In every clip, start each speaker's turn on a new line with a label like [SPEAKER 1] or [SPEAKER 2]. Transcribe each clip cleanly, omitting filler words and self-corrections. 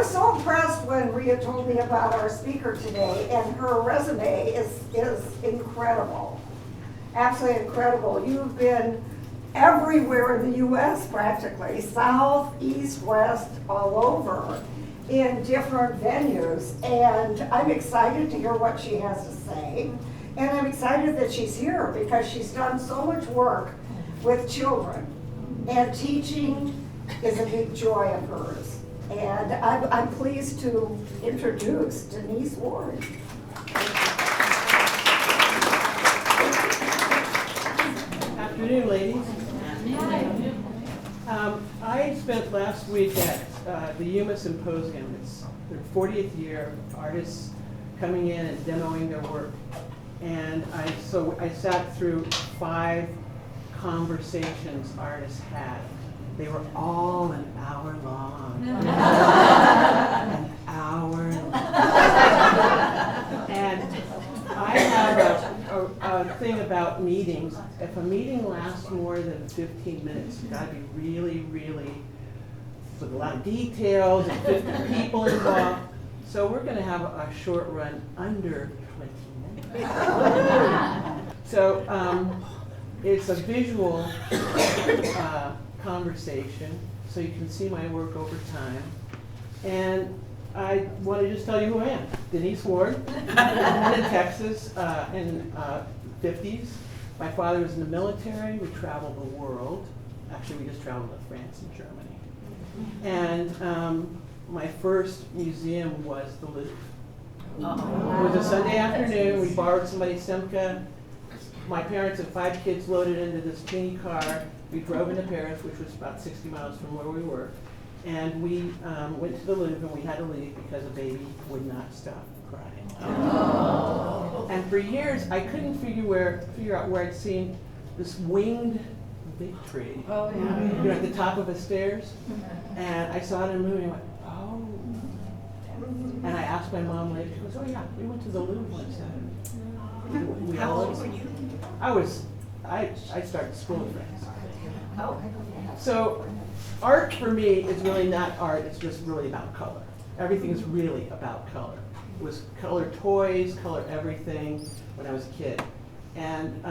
[SPEAKER 1] was so impressed when Rhea told me about our speaker today, and her resume is incredible. Absolutely incredible. You've been everywhere in the U.S. practically, south, east, west, all over, in different venues. And I'm excited to hear what she has to say. And I'm excited that she's here because she's done so much work with children. And teaching is a big joy of hers. And I'm pleased to introduce Denise Ward.
[SPEAKER 2] Afternoon, ladies. I spent last week at the Yuma Symposium. It's their 40th year, artists coming in and demoing their work. And I sat through 5 conversations artists had. They were all an hour long. An hour long. And I have a thing about meetings. If a meeting lasts more than 15 minutes, it's got to be really, really with a lot of details and 50 people involved. So we're going to have a short run under 20 minutes. So it's a visual conversation, so you can see my work over time. And I want to just tell you who I am. Denise Ward, born in Texas in the 50s. My father was in the military. We traveled the world. Actually, we just traveled to France and Germany. And my first museum was the Louvre. It was a Sunday afternoon. We borrowed somebody's Simca. My parents had 5 kids loaded into this teeny car. We drove into Paris, which was about 60 miles from where we were. And we went to the Louvre, and we had to leave because a baby would not stop crying. Oh. And for years, I couldn't figure out where I'd seen this winged victory. Oh, yeah. You know, at the top of the stairs. And I saw it in a movie, and I went, oh. And I asked my mom later, she goes, oh yeah, we went to the Louvre one Saturday.
[SPEAKER 1] How old were you?
[SPEAKER 2] I started school in France. Oh. So art for me is really not art, it's just really about color. Everything is really about color. It was color toys, color everything when I was a kid. And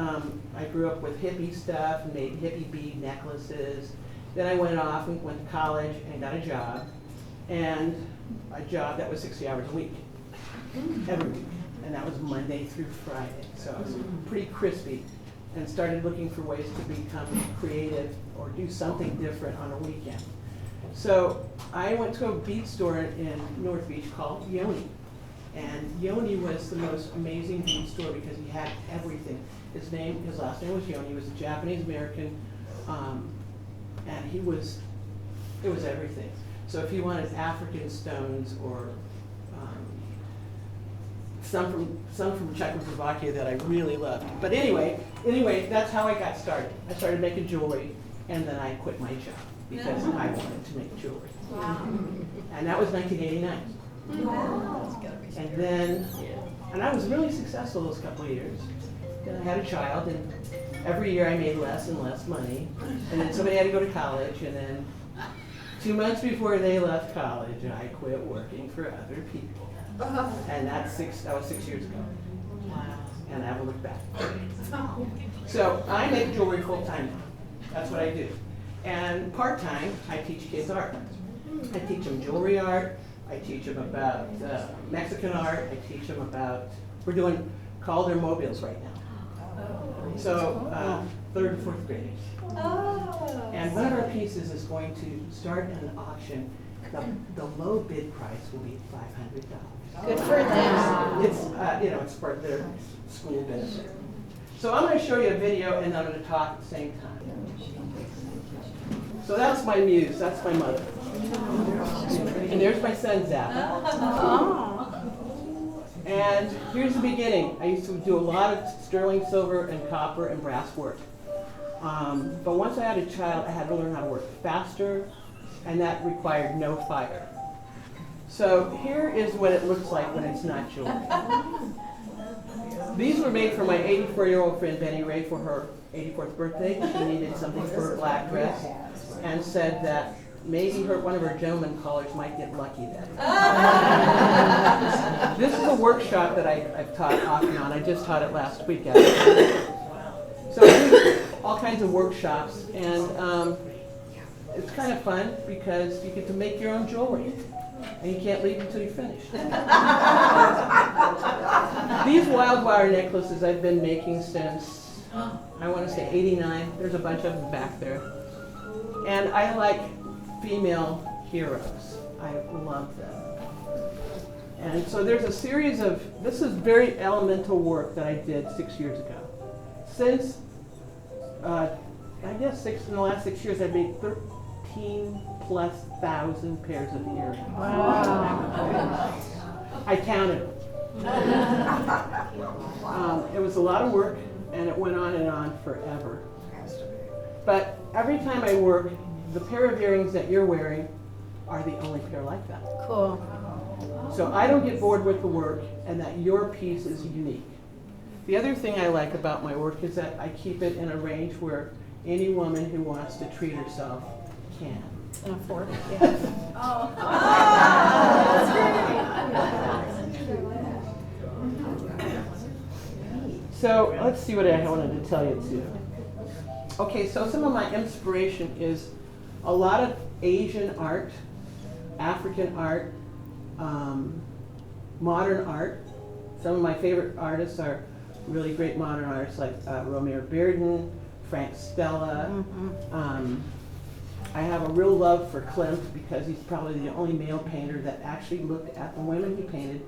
[SPEAKER 2] I grew up with hippie stuff and made hippie bead necklaces. Then I went off and went to college and got a job. And a job that was 60 hours a week, every week. And that was Monday through Friday. So I was pretty crispy and started looking for ways to become creative or do something different on a weekend. So I went to a bead store in North Beach called Yoni. And Yoni was the most amazing bead store because he had everything. His last name was Yoni. He was a Japanese American, and it was everything. So if you wanted African stones or some from Czechoslovakia that I really loved. But anyway, that's how I got started. I started making jewelry, and then I quit my job because I wanted to make jewelry. Wow. And that was 1989. Wow. And I was really successful those couple of years. Then I had a child, and every year I made less and less money. And then somebody had to go to college, and then 2 months before they left college, I quit working for other people. And that was 6 years ago. Wow. And I haven't looked back. So I make jewelry full time now. That's what I do. And part time, I teach kids art. I teach them jewelry art. I teach them about Mexican art. I teach them about, we're doing Calder mobiles right now. So 3rd and 4th graders. And one of our pieces is going to start in an auction. The low bid price will be $500.
[SPEAKER 3] Good for them.
[SPEAKER 2] It's for their school benefit. So I'm going to show you a video, and I'm going to talk at the same time. So that's my muse. That's my mother. And there's my son, Zappa. And here's the beginning. I used to do a lot of sterling silver and copper and brass work. But once I had a child, I had to learn how to work faster, and that required no fire. So here is what it looks like when it's not jewelry. These were made for my 84-year-old friend Benny Ray for her 84th birthday. She needed something for her black dress and said that maybe one of her gentleman callers might get lucky then. This is a workshop that I've taught off and on. I just taught it last week, actually. So I do all kinds of workshops, and it's kind of fun because you get to make your own jewelry, and you can't leave until you finish. These wild wire necklaces I've been making since, I want to say 89. There's a bunch of them back there. And I like female heroes. I love them. And so there's a series of, this is very elemental work that I did 6 years ago. Since, I guess in the last 6 years, I've made 13,000+ pairs of earrings. Wow. I counted them. It was a lot of work, and it went on forever. But every time I work, the pair of earrings that you're wearing are the only pair like that.
[SPEAKER 3] Cool.
[SPEAKER 2] So I don't get bored with the work, and that your piece is unique. The other thing I like about my work is that I keep it in a range where any woman who wants to treat herself can.
[SPEAKER 3] And afford it, yeah.
[SPEAKER 2] So let's see what I wanted to tell you too. Okay, so some of my inspiration is a lot of Asian art, African art, modern art. Some of my favorite artists are really great modern artists like Romare Bearden, Frank Stella.
[SPEAKER 3] Mm-hmm.
[SPEAKER 2] I have a real love for Klimt because he's probably the only male painter that actually looked at the women he painted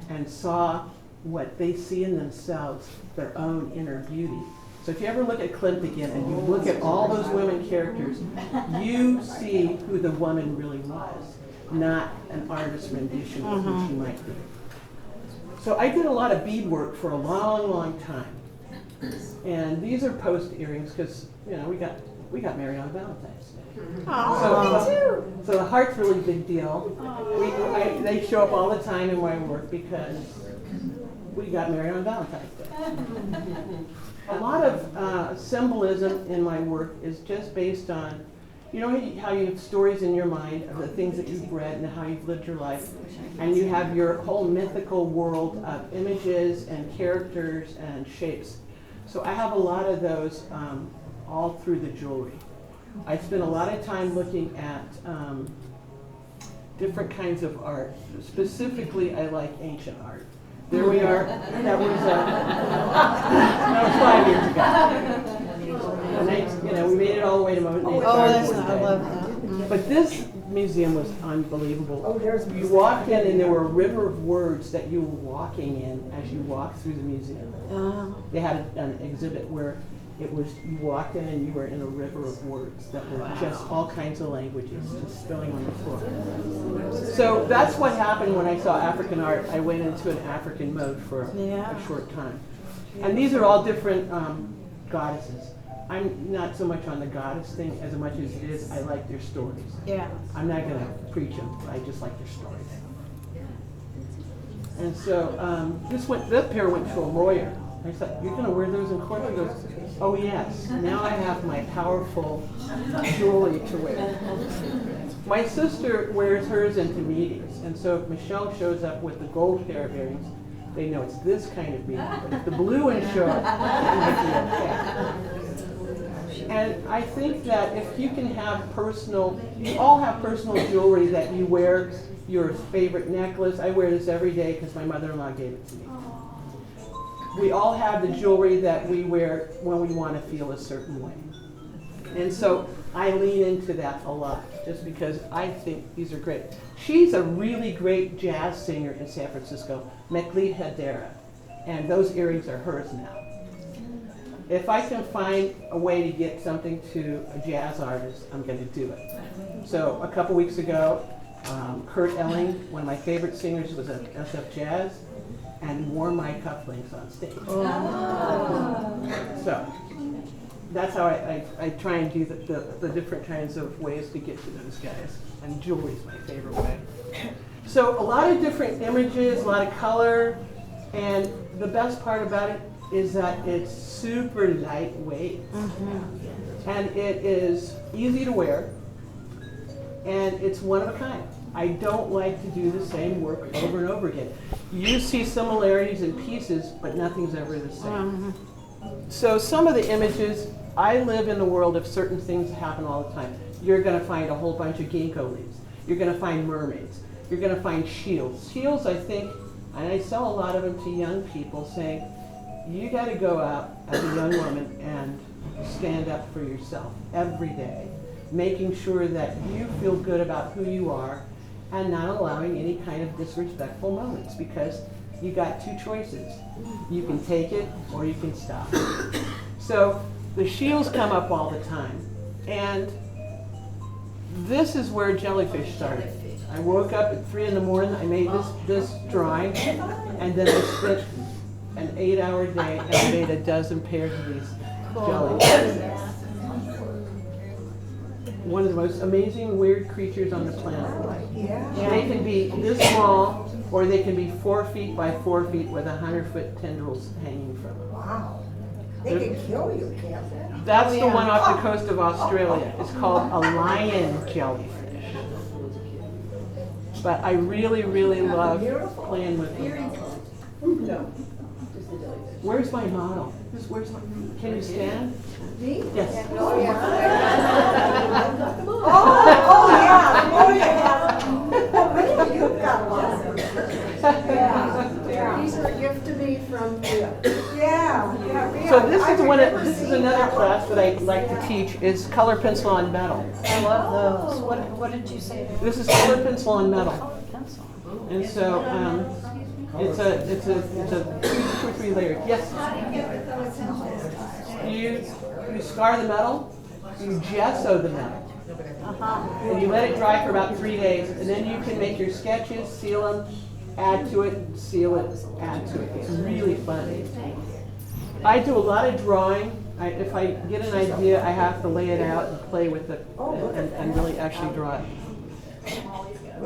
[SPEAKER 2] and saw what they see in themselves, their own inner beauty. So if you ever look at Klimt again and you look at all those women characters, you see who the woman really was, not an artist's rendition of who she might be. So I did a lot of beadwork for a long, long time. And these are post earrings because, you know, we got married on Valentine's Day. So the heart's really a big deal. They show up all the time in my work because we got married on Valentine's Day. A lot of symbolism in my work is just based on, you know how you have stories in your mind of the things that you've read and how you've lived your life, and you have your whole mythical world of images and characters and shapes. So I have a lot of those all through the jewelry. I spend a lot of time looking at different kinds of art. Specifically, I like ancient art. There we are. That was 5 years ago. And we made it all the way to Mount Nature.
[SPEAKER 3] I love that.
[SPEAKER 2] But this museum was unbelievable.
[SPEAKER 1] Oh, there's
[SPEAKER 2] You walked in and there were a river of words that you were walking in as you walked through the museum. They had an exhibit where it was, you walked in and you were in a river of words that were just all kinds of languages just spilling on the floor. So that's what happened when I saw African art. I went into an African mode for a short time. And these are all different goddesses. I'm not so much on the goddess thing as much as it is I like their stories.
[SPEAKER 3] Yeah.
[SPEAKER 2] I'm not going to preach them, I just like their stories. And so this pair went to a lawyer. I said, "You're going to wear those in court?" He goes, "Oh yes, now I have my powerful jewelry to wear." My sister wears hers into meetings, and so if Michelle shows up with the gold pair of earrings, they know it's this kind of meeting. But if the blue ones show up, it might be okay. And I think that if you can have you all have personal jewelry that you wear, your favorite necklace. I wear this every day because my mother-in-law gave it to me. We all have the jewelry that we wear when we want to feel a certain way. And so I lean into that a lot just because I think these are great. She's a really great jazz singer in San Francisco, Meklit Hadera, and those earrings are hers now. If I can find a way to get something to a jazz artist, I'm going to do it. So a couple weeks ago, Kurt Elling, one of my favorite singers, was at SF Jazz, and wore my cufflinks on stage. So that's how I try and do the different kinds of ways to get to those guys. And jewelry is my favorite way. So a lot of different images, a lot of color, and the best part about it is that it's super lightweight. And it is easy to wear. and it's one of a kind. I don't like to do the same work over and over again. You see similarities in pieces, but nothing's ever the same. So some of the images, I live in the world of certain things that happen all the time. You're going to find a whole bunch of ginkgo leaves. You're going to find mermaids. You're going to find shields. Shields, I think, and I sell a lot of them to young people, saying, you got to go out as a young woman and stand up for yourself every day, making sure that you feel good about who you are and not allowing any kind of disrespectful moments, because you got two choices. You can take it or you can stop. So the shields come up all the time. And this is where jellyfish started. I woke up at 3 in the morning, I made this drawing, and then I spent an 8-hour day and I made a dozen pairs of these jellyfish. One of the most amazing weird creatures on the planet.
[SPEAKER 1] Yeah.
[SPEAKER 2] They can be this small, or they can be 4 feet by 4 feet with 100-foot tendrils hanging from them.
[SPEAKER 1] Wow. They can kill you, can't they?
[SPEAKER 2] That's the one off the coast of Australia. It's called a lion jellyfish. But I really, really love playing with them. Where's my model? Can you stand?
[SPEAKER 1] Me?
[SPEAKER 2] Yes.
[SPEAKER 1] Oh, yeah. Oh, yeah. Oh, really? You've got a lot of them. Yeah.
[SPEAKER 4] These are a gift to me from you.
[SPEAKER 1] Yeah.
[SPEAKER 2] So this is another class that I like to teach, is color pencil on metal.
[SPEAKER 3] I love those. What did you say?
[SPEAKER 2] This is color pencil on metal.
[SPEAKER 3] Pencil.
[SPEAKER 2] And so it's a 2 or 3 layered. Yes? You scar the metal, you gesso the metal, and you let it dry for about 3 days, and then you can make your sketches, seal them, add to it, seal it, add to it. It's really fun. I do a lot of drawing. If I get an idea, I have to lay it out and play with it and really actually draw it.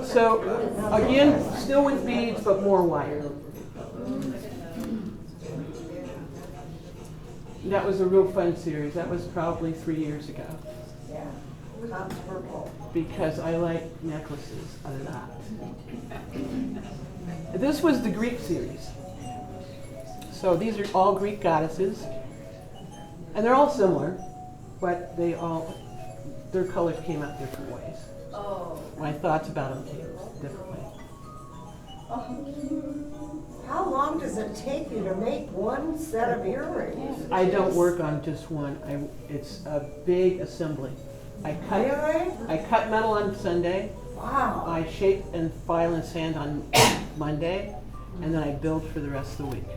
[SPEAKER 2] So again, still with beads, but more wire. That was a real fun series. That was probably 3 years ago.
[SPEAKER 1] Yeah. Comfortable.
[SPEAKER 2] Because I like necklaces a lot. This was the Greek series. So these are all Greek goddesses. And they're all similar, but their colors came out different ways.
[SPEAKER 4] Oh.
[SPEAKER 2] My thoughts about them came differently.
[SPEAKER 1] How long does it take you to make one set of earrings?
[SPEAKER 2] I don't work on just one. It's a big assembly. I cut metal on Sunday.
[SPEAKER 1] Wow.
[SPEAKER 2] I shape and file and sand on Monday, and then I build for the rest of the week.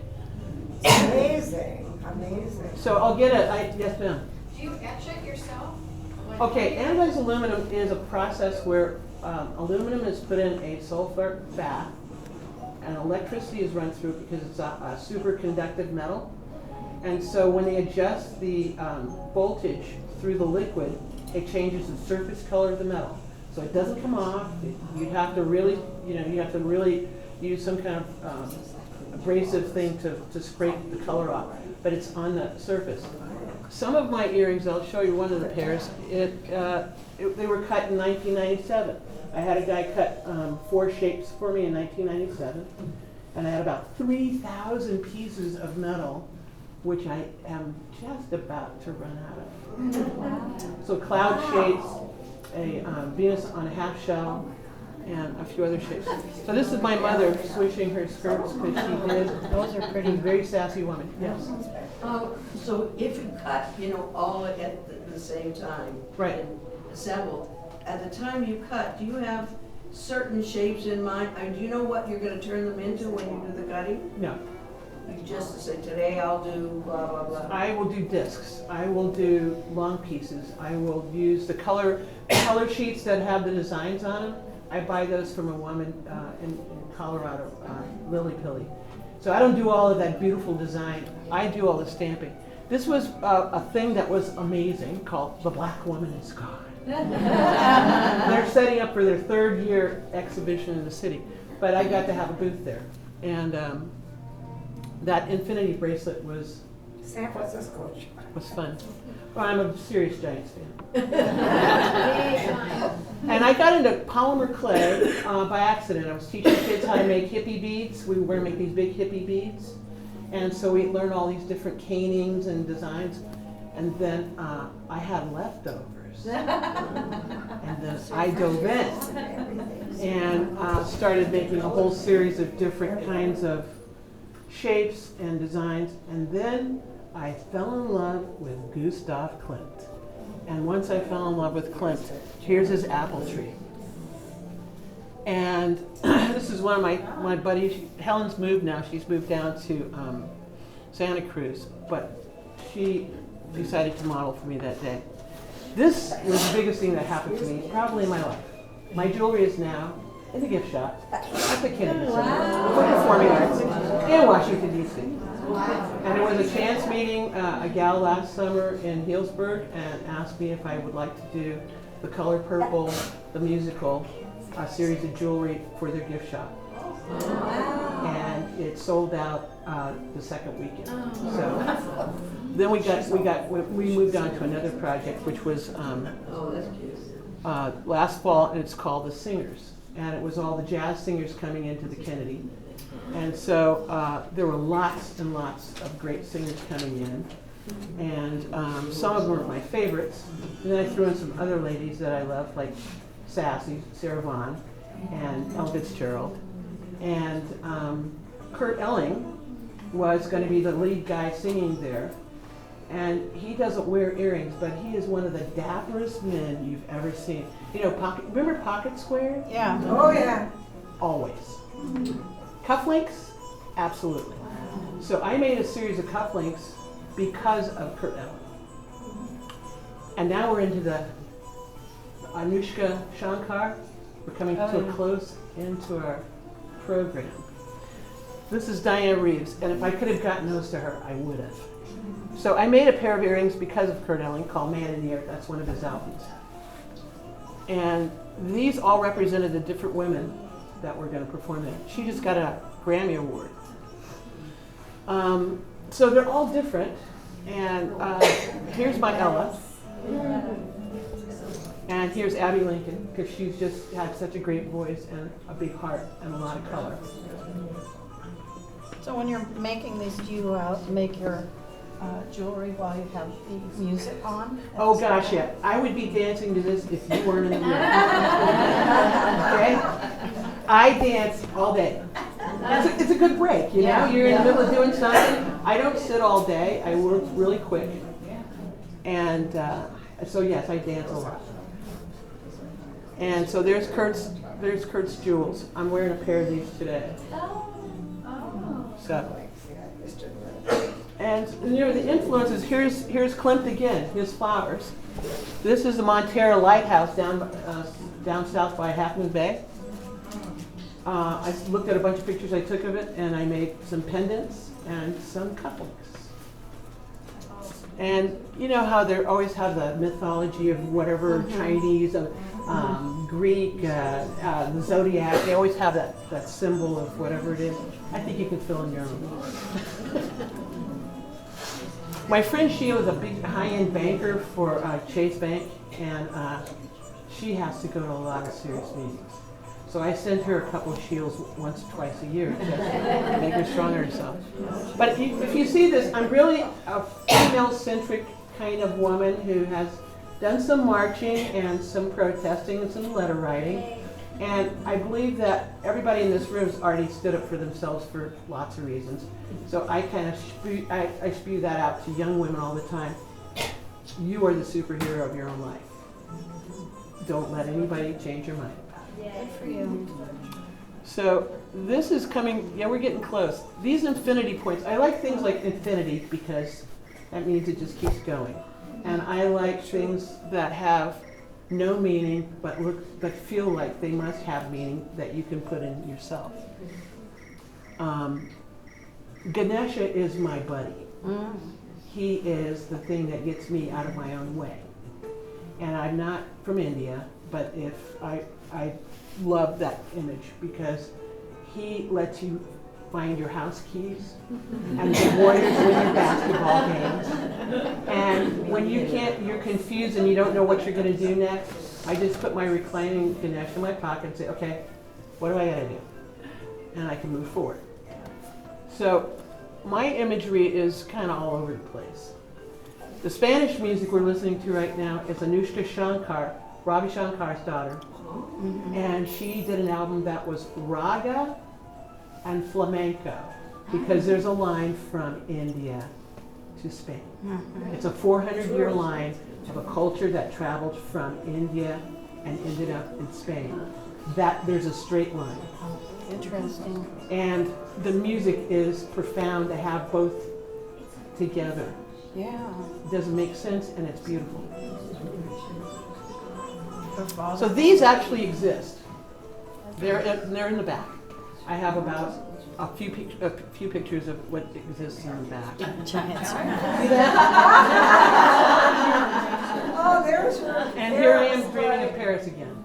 [SPEAKER 1] Amazing. Amazing.
[SPEAKER 2] So I'll get yes ma'am.
[SPEAKER 4] Do you etch it yourself?
[SPEAKER 2] Okay, anodized aluminum is a process where aluminum is put in a sulfur bath, and electricity is run through it because it's a superconductive metal. And so when they adjust the voltage through the liquid, it changes the surface color of the metal. So it doesn't come off. You have to really, use some kind of abrasive thing to scrape the color off. But it's on the surface. Some of my earrings, I'll show you one of the pairs, they were cut in 1997. I had a guy cut 4 shapes for me in 1997, and I had about 3,000 pieces of metal, which I am just about to run out of. So cloud shapes, a Venus on a half shell, and a few other shapes. So this is my mother swishing her skirts because she did.
[SPEAKER 3] Those are
[SPEAKER 2] She's
[SPEAKER 3] pretty.
[SPEAKER 2] a very sassy woman. Yes.
[SPEAKER 5] So if you cut, all at the same time.
[SPEAKER 2] Right.
[SPEAKER 5] And assemble, at the time you cut, do you have certain shapes in mind? Do you know what you're gonna turn them into when you do the cutting?
[SPEAKER 2] No.
[SPEAKER 5] You just say, today I'll do blah, blah, blah.
[SPEAKER 2] I will do discs. I will do long pieces. I will use the color sheets that have the designs on them. I buy those from a woman in Colorado, Lily Pilly. So I don't do all of that beautiful design. I do all the stamping. This was a thing that was amazing called The Black Woman in Sky. They're setting up for their 3rd year exhibition in the city. But I got to have a booth there. And that infinity bracelet was
[SPEAKER 1] San Francisco.
[SPEAKER 2] fun. Well, I'm a serious Giants fan. And I got into polymer clay by accident. I was teaching kids how to make hippie beads. We were going to make these big hippie beads. And so we learned all these different canings and designs. And then I had leftovers. And then I dove in and started making a whole series of different kinds of shapes and designs. And then I fell in love with Gustav Klimt. And once I fell in love with Klimt, here's his apple tree. And this is one of my buddies. Helen's moved now. She's moved down to Santa Cruz. But she decided to model for me that day. This was the biggest thing that happened to me, probably in my life. My jewelry is now in the gift shop at the Kennedy Center for Performing Arts in Washington, D.C. And it was a chance meeting a gal last summer in Healdsburg and asked me if I would like to do The Color Purple, the musical, a series of jewelry for their gift shop. And it sold out the second weekend. So then we moved on to another project, which was last fall, and it's called The Singers. And it was all the jazz singers coming into the Kennedy. And so there were lots and lots of great singers coming in. And some of them were my favorites. And then I threw in some other ladies that I love, like Sassy, Sarah Vaughan, and Ella Fitzgerald. And Kurt Elling was going to be the lead guy singing there. And he doesn't wear earrings, but he is one of the dapperest men you've ever seen. You know, remember Pocket Square?
[SPEAKER 3] Yeah.
[SPEAKER 1] Oh, yeah.
[SPEAKER 2] Always. Cufflinks? Absolutely. So I made a series of cufflinks because of Kurt Elling. And now we're into the Anushka Shankar. We're coming to a close into our program. This is Diana Reeves, and if I could have gotten those to her, I would have. So I made a pair of earrings because of Kurt Elling called Man in the Air. That's one of his albums. And these all represented the different women that were going to perform there. She just got a Grammy Award. So they're all different. And here's my Ella. And here's Abby Lincoln, because she's just had such a great voice and a big heart and a lot of color.
[SPEAKER 3] So when you're making these, do you make your jewelry while you have the music on?
[SPEAKER 2] Oh gosh, yeah. I would be dancing to this if you weren't in the room. Okay? I dance all day. It's a good break, you know? You're in the middle of doing something. I don't sit all day. I work really quick. And so yes, I dance a lot. And so there's Kurt's jewels. I'm wearing a pair of these today. So. And you know the influences. Here's Klimt again. His flowers. This is the Montera Lighthouse down south by Half Moon Bay. I looked at a bunch of pictures I took of it, and I made some pendants and some cufflinks. And you know how they always have the mythology of whatever Chinese, Greek, the zodiac. They always have that symbol of whatever it is. I think you can fill in your own. My friend Sheila is a big high-end banker for Chase Bank, and she has to go to a lot of serious meetings. So I send her a couple of shields once or twice a year to make her stronger herself. But if you see this, I'm really a female-centric kind of woman who has done some marching and some protesting and some letter writing. And I believe that everybody in this room has already stood up for themselves for lots of reasons. So I kind of I spew that out to young women all the time. You are the superhero of your own life. Don't let anybody change your mind.
[SPEAKER 3] Good for you.
[SPEAKER 2] So this is coming, yeah, we're getting close. These infinity points, I like things like infinity because that means it just keeps going. And I like things that have no meaning but feel like they must have meaning that you can put in yourself. Ganesha is my buddy. He is the thing that gets me out of my own way. And I'm not from India, but if I love that image because he lets you find your house keys, and the Warriors win your basketball games. And when you're confused and you don't know what you're gonna do next, I just put my reclining Ganesh in my pocket and say, okay, what do I gotta do? And I can move forward. So my imagery is kind of all over the place. The Spanish music we're listening to right now is Anushka Shankar, Ravi Shankar's daughter. And she did an album that was raga and flamenco, because there's a line from India to Spain. It's a 400-year line of a culture that traveled from India and ended up in Spain. That there's a straight line.
[SPEAKER 3] Interesting.
[SPEAKER 2] And the music is profound to have both together.
[SPEAKER 3] Yeah.
[SPEAKER 2] It doesn't make sense, and it's beautiful. So these actually exist. They're in the back. I have about a few pictures of what exists in the back.
[SPEAKER 3] Giants.
[SPEAKER 2] See that?
[SPEAKER 1] Oh, there's your.
[SPEAKER 2] And here I am dreaming of Paris again.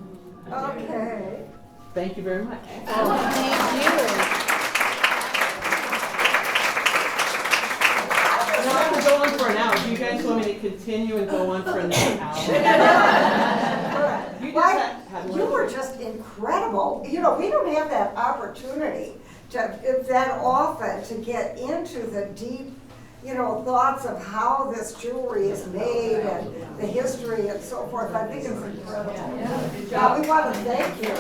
[SPEAKER 1] Okay.
[SPEAKER 2] Thank you very much.
[SPEAKER 3] Oh, thank you.
[SPEAKER 2] Now I could go on for an hour. Do you guys want me to continue and go on for another hour? You just had
[SPEAKER 1] You were just incredible. You know, we don't have that opportunity that often to get into the deep, you know, thoughts of how this jewelry is made and the history and so forth. I think it's incredible. Yeah, we want to thank you.